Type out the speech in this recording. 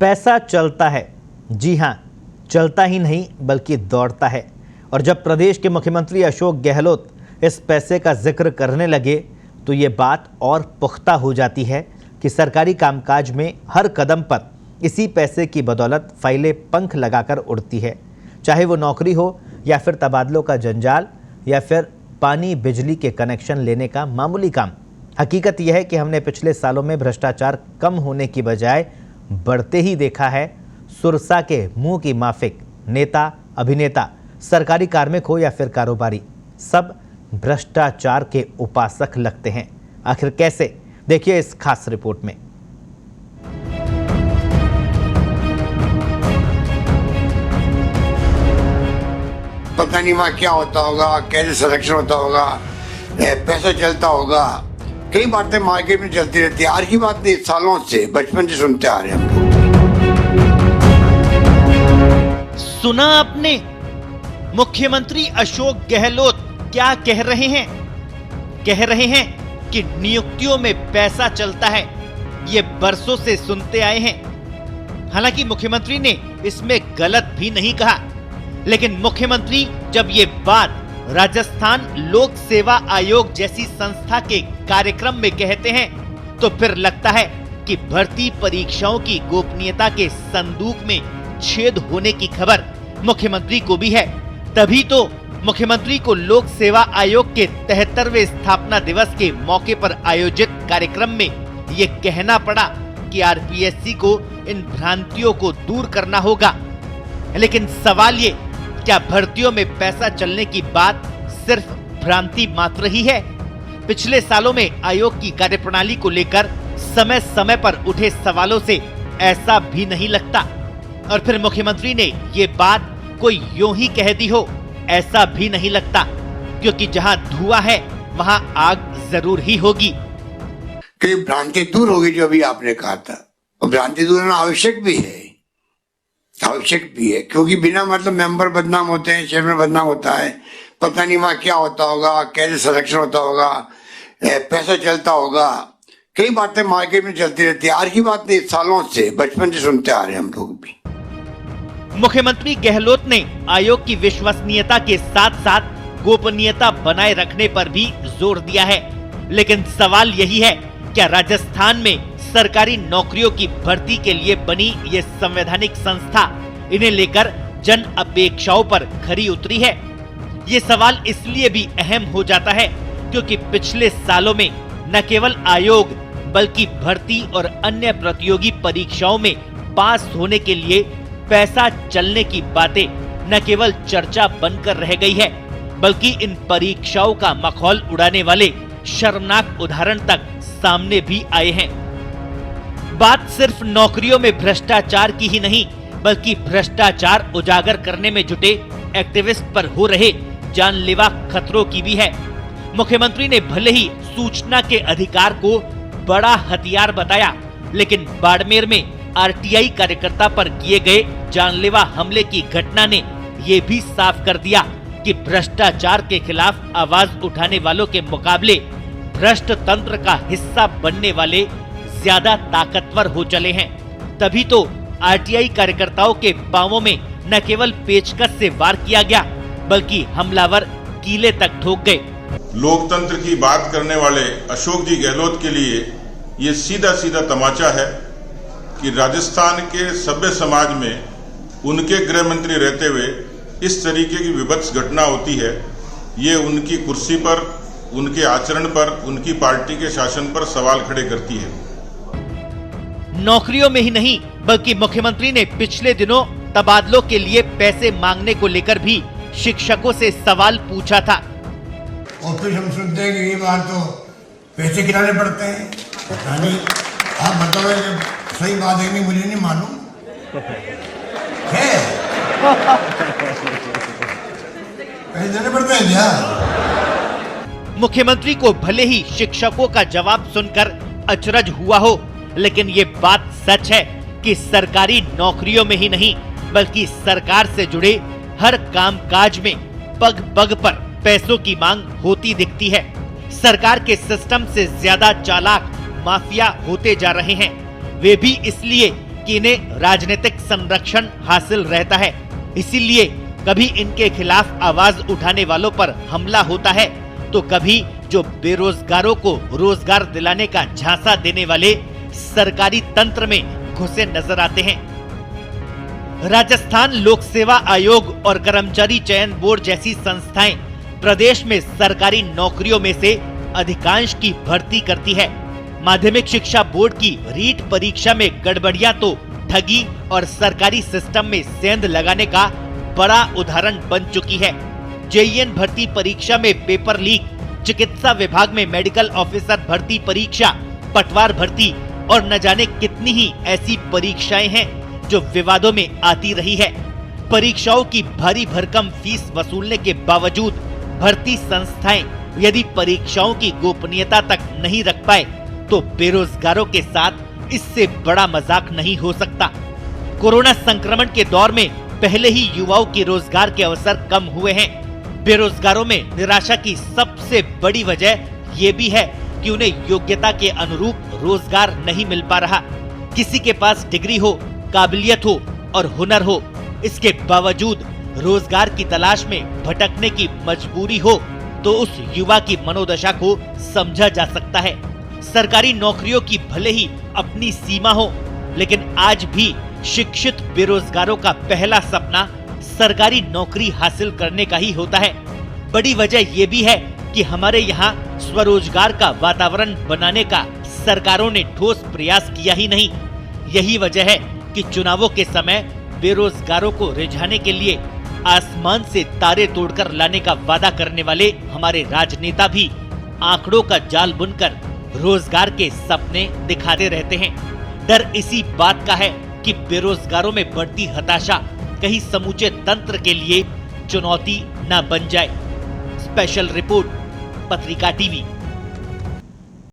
पैसा चलता है, जी हाँ, चलता ही नहीं बल्कि दौड़ता है। और जब प्रदेश के मुख्यमंत्री अशोक गहलोत इस पैसे का जिक्र करने लगे तो ये बात और पुख्ता हो जाती है कि सरकारी कामकाज में हर कदम पर इसी पैसे की बदौलत फाइलें पंख लगाकर उड़ती है। चाहे वो नौकरी हो या फिर तबादलों का जंजाल या फिर पानी बिजली के कनेक्शन लेने का मामूली काम। हकीकत यह है कि हमने पिछले सालों में भ्रष्टाचार कम होने की बजाय बढ़ते ही देखा है। सुरसा के मुंह की माफिक नेता, अभिनेता, सरकारी कार्मिक हो या फिर कारोबारी, सब भ्रष्टाचार के उपासक लगते हैं। आखिर कैसे, देखिए इस खास रिपोर्ट में। पता नहीं वहाँ क्या होता होगा, कैसे सिलेक्शन होता होगा, पैसा चलता होगा, कई बातें मार्केट में चलती रहती है। आज की बात नहीं, सालों से, बचपन से सुनते आ रहे हैं हम लोग। सुना आपने, मुख्यमंत्री अशोक गहलोत क्या कह रहे हैं? कह रहे हैं कि नियुक्तियों में पैसा चलता है। ये बरसों से सुनते आए हैं। हालांकि मुख्यमंत्री ने इसमें गलत भी नहीं कहा, लेकिन मुख्यमंत्री जब ये बात राजस्थान लोक सेवा आयोग जैसी संस्था के कार्यक्रम में कहते हैं तो फिर लगता है कि भर्ती परीक्षाओं की गोपनीयता के संदूक में छेद होने की खबर मुख्यमंत्री को भी है। तभी तो मुख्यमंत्री को लोक सेवा आयोग के 73वें स्थापना दिवस के मौके पर आयोजित कार्यक्रम में ये कहना पड़ा कि आरपीएससी को इन भ्रांतियों को दूर करना होगा। लेकिन सवाल ये, क्या भर्तियों में पैसा चलने की बात सिर्फ भ्रांति मात्र ही है? पिछले सालों में आयोग की कार्यप्रणाली को लेकर समय समय पर उठे सवालों से ऐसा भी नहीं लगता। और फिर मुख्यमंत्री ने ये बात कोई यूं ही कह दी हो, ऐसा भी नहीं लगता, क्योंकि जहां धुआं है वहां आग जरूर ही होगी। कि भ्रांति दूर होगी, जो अभी आपने कहा था, और भ्रांति दूर होना आवश्यक भी है, आवश्यक भी है, क्योंकि बिना मतलब मेंबर बदनाम होते हैं, चेयरमैन बदनाम होता है। पता नहीं वहाँ क्या होता होगा, कैसे सिलेक्शन होता होगा, पैसा चलता होगा, कई बातें मार्केट में चलती रहती है। आज की बात नहीं, सालों से, बचपन से सुनते आ रहे हैं हम लोग भी। मुख्यमंत्री गहलोत ने आयोग की विश्वसनीयता के साथ साथ गोपनीयता बनाए रखने पर भी जोर दिया है। लेकिन सवाल यही है, क्या राजस्थान में सरकारी नौकरियों की भर्ती के लिए बनी ये संवैधानिक संस्था इन्हें लेकर जन अपेक्षाओं पर खरी उतरी है? ये सवाल इसलिए भी अहम हो जाता है क्योंकि पिछले सालों में न केवल आयोग बल्कि भर्ती और अन्य प्रतियोगी परीक्षाओं में पास होने के लिए पैसा चलने की बातें न केवल चर्चा बनकर रह गई है, बल्कि इन परीक्षाओं का मखौल उड़ाने वाले शर्मनाक उदाहरण तक सामने भी आए हैं। बात सिर्फ नौकरियों में भ्रष्टाचार की ही नहीं, बल्कि भ्रष्टाचार उजागर करने में जुटे एक्टिविस्ट पर हो रहे जानलेवा खतरों की भी है। मुख्यमंत्री ने भले ही सूचना के अधिकार को बड़ा हथियार बताया, लेकिन बाड़मेर में आरटीआई कार्यकर्ता पर किए गए जानलेवा हमले की घटना ने ये भी साफ कर दिया कि भ्रष्टाचार के खिलाफ आवाज उठाने वालों के मुकाबले भ्रष्ट तंत्र का हिस्सा बनने वाले ज्यादा ताकतवर हो चले हैं। तभी तो आरटीआई कार्यकर्ताओं के पांवों में न केवल पेचकस से वार किया गया, बल्कि हमलावर कीले तक ठोक गए। लोकतंत्र की बात करने वाले अशोक जी गहलोत के लिए ये सीधा सीधा तमाचा है कि राजस्थान के सभ्य समाज में उनके गृह मंत्री रहते हुए इस तरीके की विभत्स घटना होती है। ये उनकी कुर्सी पर, उनके आचरण पर, उनकी पार्टी के शासन पर सवाल खड़े करती है। नौकरियों में ही नहीं, बल्कि मुख्यमंत्री ने पिछले दिनों तबादलों के लिए पैसे मांगने को लेकर भी शिक्षकों से सवाल पूछा था। और फिर हम सुनते हैं कि ये बार तो पैसे गिराने पड़ते हैं। पता नहीं, आप बताओ, सही बात है नहीं, मुझे नहीं मालूम है। पैसे देने पड़ते हैं क्या? मुख्यमंत्री को भले ही शिक्षकों का जवाब सुनकर अचरज हुआ हो, लेकिन ये बात सच है कि सरकारी नौकरियों में ही नहीं, बल्कि सरकार से जुड़े हर कामकाज में पग पग पर पैसों की मांग होती दिखती है। सरकार के सिस्टम से ज्यादा चालाक माफिया होते जा रहे हैं। वे भी इसलिए कि इन्हें राजनीतिक संरक्षण हासिल रहता है। इसीलिए कभी इनके खिलाफ आवाज उठाने वालों पर हमला होता है, तो कभी जो बेरोजगारों को रोजगार दिलाने का झांसा देने वाले सरकारी तंत्र में घुसे नजर आते हैं। राजस्थान लोक सेवा आयोग और कर्मचारी चयन बोर्ड जैसी संस्थाएं प्रदेश में सरकारी नौकरियों में से अधिकांश की भर्ती करती है। माध्यमिक शिक्षा बोर्ड की रीट परीक्षा में गड़बड़ियां तो ठगी और सरकारी सिस्टम में सेंध लगाने का बड़ा उदाहरण बन चुकी है। जेईएन भर्ती परीक्षा में पेपर लीक, चिकित्सा विभाग में मेडिकल ऑफिसर भर्ती परीक्षा, पटवार भर्ती और न जाने कितनी ही ऐसी परीक्षाएं हैं जो विवादों में आती रही है। परीक्षाओं की भारी भरकम फीस वसूलने के बावजूद भर्ती संस्थाएं यदि परीक्षाओं की गोपनीयता तक नहीं रख पाए तो बेरोजगारों के साथ इससे बड़ा मजाक नहीं हो सकता। कोरोना संक्रमण के दौर में पहले ही युवाओं के रोजगार के अवसर कम हुए हैं। बेरोजगारों में निराशा की सबसे बड़ी वजह ये भी है कि उन्हें योग्यता के अनुरूप रोजगार नहीं मिल पा रहा। किसी के पास डिग्री हो, काबिलियत हो और हुनर हो, इसके बावजूद रोजगार की तलाश में भटकने की मजबूरी हो तो उस युवा की मनोदशा को समझा जा सकता है। सरकारी नौकरियों की भले ही अपनी सीमा हो, लेकिन आज भी शिक्षित बेरोजगारों का पहला सपना सरकारी नौकरी हासिल करने का ही होता है। बड़ी वजह ये भी है कि हमारे यहाँ स्वरोजगार का वातावरण बनाने का सरकारों ने ठोस प्रयास किया ही नहीं। यही वजह है कि चुनावों के समय बेरोजगारों को रिझाने के लिए आसमान से तारे तोड़कर लाने का वादा करने वाले हमारे राजनेता भी आंकड़ों का जाल बुनकर रोजगार के सपने दिखाते रहते हैं। डर इसी बात का है कि बेरोजगारों में बढ़ती हताशा कहीं समूचे तंत्र के लिए चुनौती न बन जाए। स्पेशल रिपोर्ट, पत्रिका टीवी।